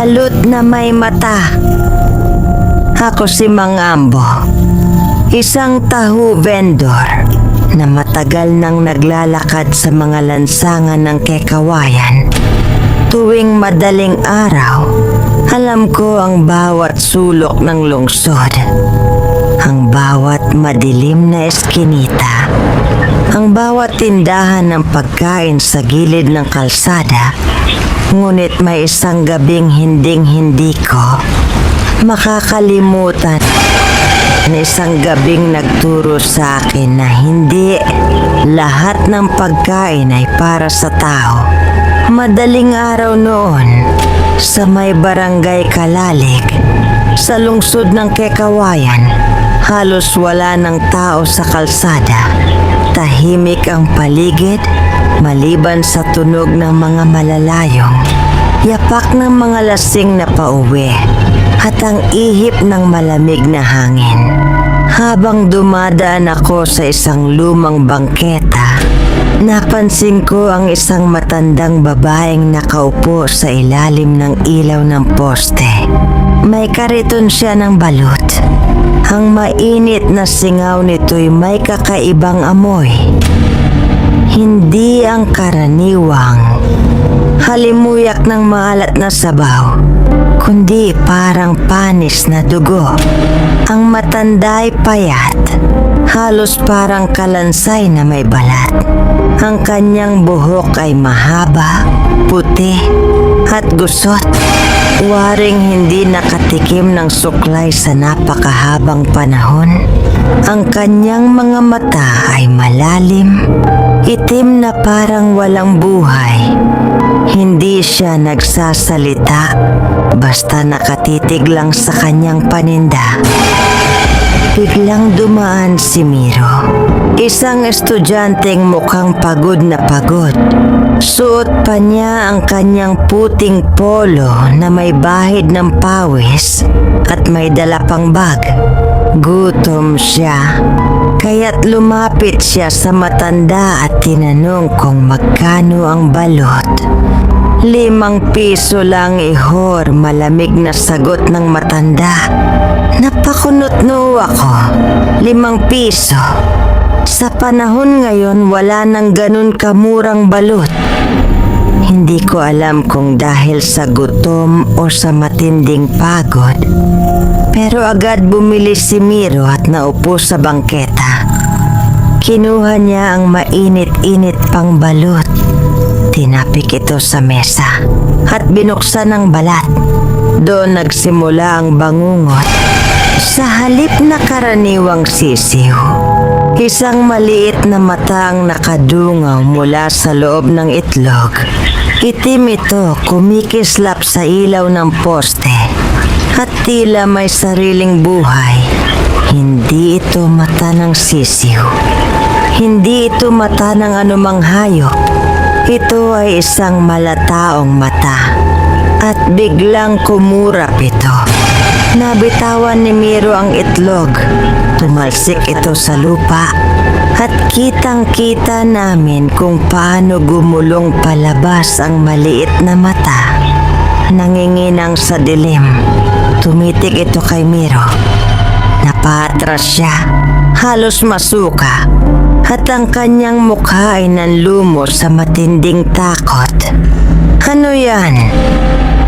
balot na may mata. Ako si Mang Ambo, isang tahu vendor na matagal nang naglalakad sa mga lansangan ng Kekawayan. Tuwing madaling araw, alam ko ang bawat sulok ng lungsod, ang bawat madilim na eskinita, ang bawat tindahan ng pagkain sa gilid ng kalsada. Ngunit may isang gabing hinding-hindi ko makakalimutan, na isang gabing nagturo sa akin na hindi lahat ng pagkain ay para sa tao. Madaling araw noon, sa may barangay Kalalig, sa lungsod ng Kekawayan, halos wala ng tao sa kalsada. Tahimik ang paligid, maliban sa tunog ng mga malalayong yapak ng mga lasing na pauwi at ang ihip ng malamig na hangin. Habang dumadaan ako sa isang lumang bangketa, napansin ko ang isang matandang babaeng nakaupo sa ilalim ng ilaw ng poste. May kariton siya ng balut. Ang mainit na singaw nito'y may kakaibang amoy. Hindi ang karaniwang halimuyak ng maalat na sabaw, kundi parang panis na dugo. Ang matanda'y payat, halos parang kalansay na may balat. Ang kanyang buhok ay mahaba, puti at gusot. Waring hindi nakatikim ng suklay sa napakahabang panahon. Ang kanyang mga mata ay malalim, itim na parang walang buhay. Hindi siya nagsasalita, basta nakatitig lang sa kanyang paninda. Biglang dumaan si Miro, isang estudyanteng mukhang pagod na pagod. Suot pa niya ang kanyang puting polo na may bahid ng pawis at may dala pang bag. Gutom siya, kaya't lumapit siya sa matanda at tinanong kung magkano ang balot. 5 piso lang, ihor, malamig na sagot ng matanda. Napakunot-no ako. 5 piso. Sa panahon ngayon, wala nang ganun kamurang balot. Hindi ko alam kung dahil sa gutom o sa matinding pagod, pero agad bumili si Miro at naupo sa bangketa. Kinuha niya ang mainit-init pang balot. Tinapik ito sa mesa at binuksan ang balat. Doon nagsimula ang bangungot. Sa halip na karaniwang sisiw, isang maliit na mata ang nakadungaw mula sa loob ng itlog. Itim ito, kumikislap sa ilaw ng poste at tila may sariling buhay. Hindi ito mata ng sisiw. Hindi ito mata ng anumang hayop. Ito ay isang malataong mata at biglang kumurap ito. Nabitawan ni Miro ang itlog. Tumalsik ito sa lupa at kitang-kita namin kung paano gumulong palabas ang maliit na mata. Nanginginang sa dilim. Tumitig ito kay Miro. Napatras siya, halos masuka, at ang kanyang mukha ay nanlumos sa matinding takot. Ano yan?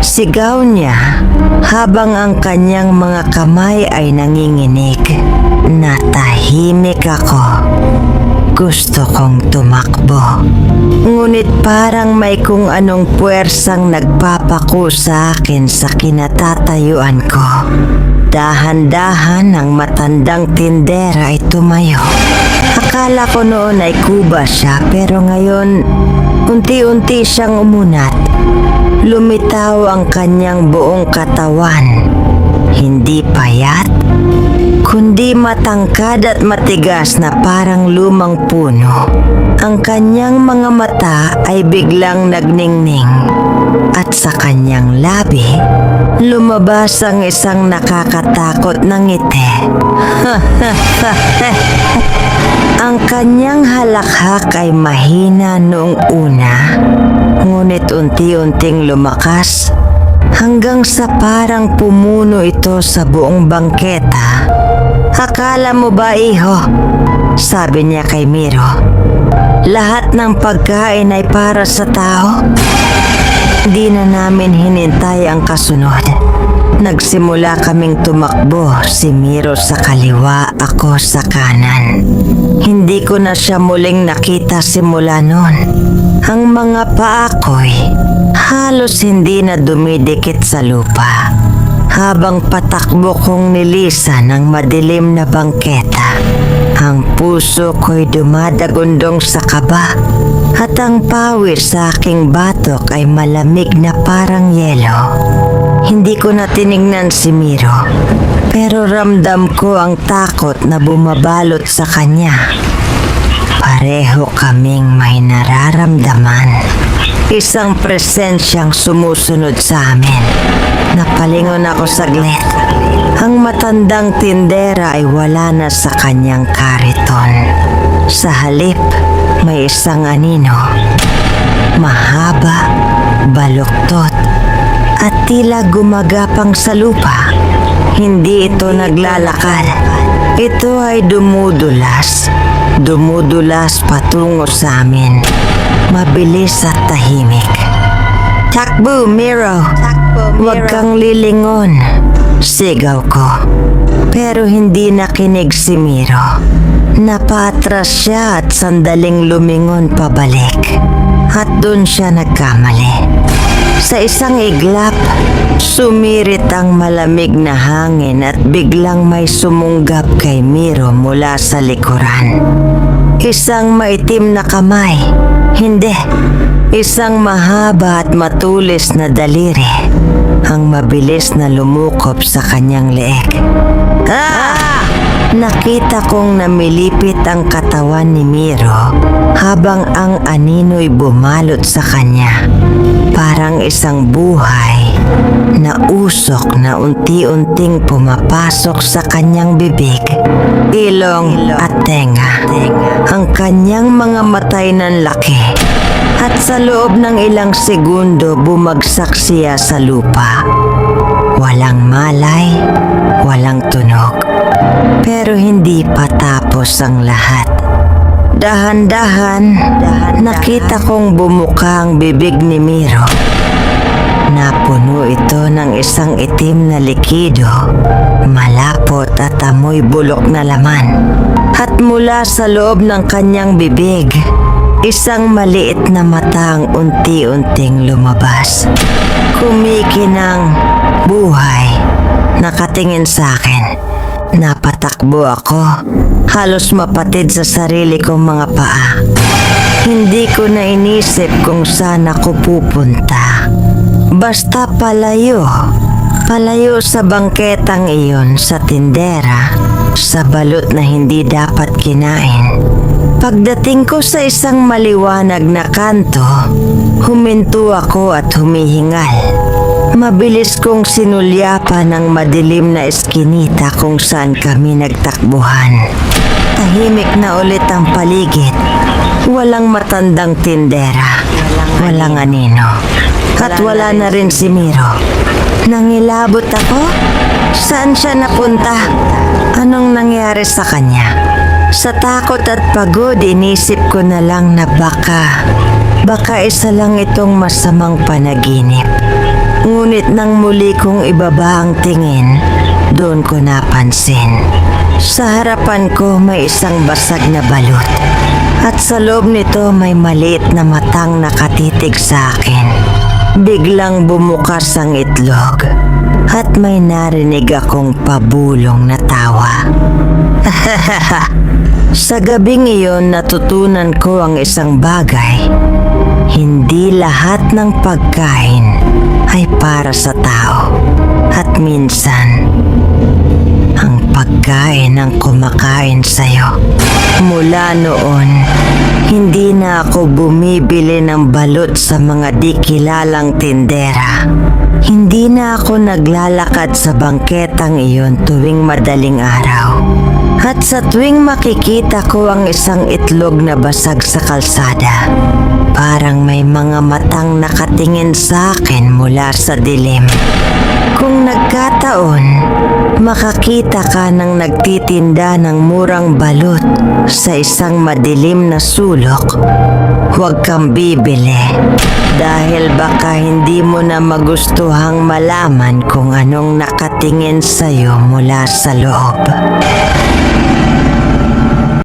Sigaw niya habang ang kanyang mga kamay ay nanginginig. Natahimik ako. Gusto kong tumakbo. Ngunit parang may kung anong puwersang nagpapako sa akin sa kinatatayuan ko. Dahan-dahan ang matandang tindera ay tumayo. Akala ko noon ay kuba siya, pero ngayon unti-unti siyang umunat. Lumitaw ang kanyang buong katawan. Hindi payat, kundi matangkad at matigas na parang lumang puno. Ang kanyang mga mata ay biglang nagningning. At sa kanyang labi, lumabas ang isang nakakatakot na ngiti. Ang kanyang halakhak ay mahina noong una, ngunit unti-unting lumakas hanggang sa parang pumuno ito sa buong bangketa. Akala mo ba, iho? Sabi niya kay Miro. Lahat ng pagkain ay para sa tao? Di na namin hinintay ang kasunod. Nagsimula kaming tumakbo, si Miro sa kaliwa, ako sa kanan. Hindi ko na siya muling nakita simula noon. Ang mga paa ko'y halos hindi na dumidikit sa lupa habang patakbo kong nilisan ang madilim na bangketa. Ang puso ko'y dumadagundong sa kaba at ang pawis sa aking batok ay malamig na parang yelo. Hindi ko na tinignan si Miro, pero ramdam ko ang takot na bumabalot sa kanya. Pareho kaming may nararamdaman. Isang presensyang sumusunod sa amin. Napalingon ako saglit. Ang matandang tindera ay wala na sa kanyang kariton. Sa halip, may isang anino. Mahaba, baluktot, at tila gumagapang sa lupa. Hindi ito naglalakad. Ito ay dumudulas. Dumudulas patungo sa amin. Mabilis at tahimik. Takbo, Miro! Huwag kang lilingon. Sigaw ko. Pero hindi nakinig si Miro. Napatras siya at sandaling lumingon pabalik. At doon siya nagkamali. Sa isang iglap, sumirit ang malamig na hangin at biglang may sumunggap kay Miro mula sa likuran. Isang maitim na kamay. Hindi. Isang mahaba at matulis na daliri. Ang mabilis na lumukop sa kanyang leeg. Ah! Nakita kong namilipit ang katawan ni Miro habang ang anino'y bumalot sa kanya. Parang isang buhay na usok na unti-unting pumapasok sa kanyang bibig, ilong at tenga. Ang kanyang mga matay ng laki. At sa loob ng ilang segundo bumagsak siya sa lupa. Walang malay, walang tunog. Pero hindi pa tapos ang lahat. Dahan-dahan, nakita kong bumuka ang bibig ni Miro. Napuno ito ng isang itim na likido, malapot at amoy bulok na laman. At mula sa loob ng kanyang bibig, isang maliit na mata ang unti-unting lumabas. Kumikinang buhay, nakatingin sa akin. Napatakbo ako, halos mapatid sa sarili kong mga paa. Hindi ko na inisip kung saan ako pupunta. Basta palayo. Palayo sa bangketang iyon, sa tindera, sa balot na hindi dapat kinain. Pagdating ko sa isang maliwanag na kanto, huminto ako at humihingal. Mabilis kong sinulyapan ang madilim na eskinita kung saan kami nagtakbuhan. Tahimik na ulit ang paligid. Walang matandang tindera. Walang anino. At wala na rin si Miro. Nangilabot ako? Saan siya napunta? Anong nangyari sa kanya? Sa takot at pagod, inisip ko na lang na baka isa lang itong masamang panaginip. Ngunit nang muli kong ibaba ang tingin, doon ko napansin. Sa harapan ko may isang basag na balot. At sa loob nito may maliit na matang nakatitig sa akin. Biglang bumukas ang itlog. At may narinig akong pabulong na tawa. Sa gabing iyon natutunan ko ang isang bagay. Hindi lahat ng pagkain ay para sa tao. At minsan, ang pagkain ang kumakain sa'yo. Mula noon, hindi na ako bumibili ng balot sa mga di kilalang tindera. Hindi na ako naglalakad sa bangketang iyon tuwing madaling araw. At sa tuwing makikita ko ang isang itlog na basag sa kalsada, parang may mga matang nakatingin sa akin mula sa dilim. Kung nagkataon, makakita ka ng nagtitinda ng murang balut sa isang madilim na sulok, huwag kang bibili dahil baka hindi mo na magustuhang malaman kung anong nakatingin sa'yo mula sa loob.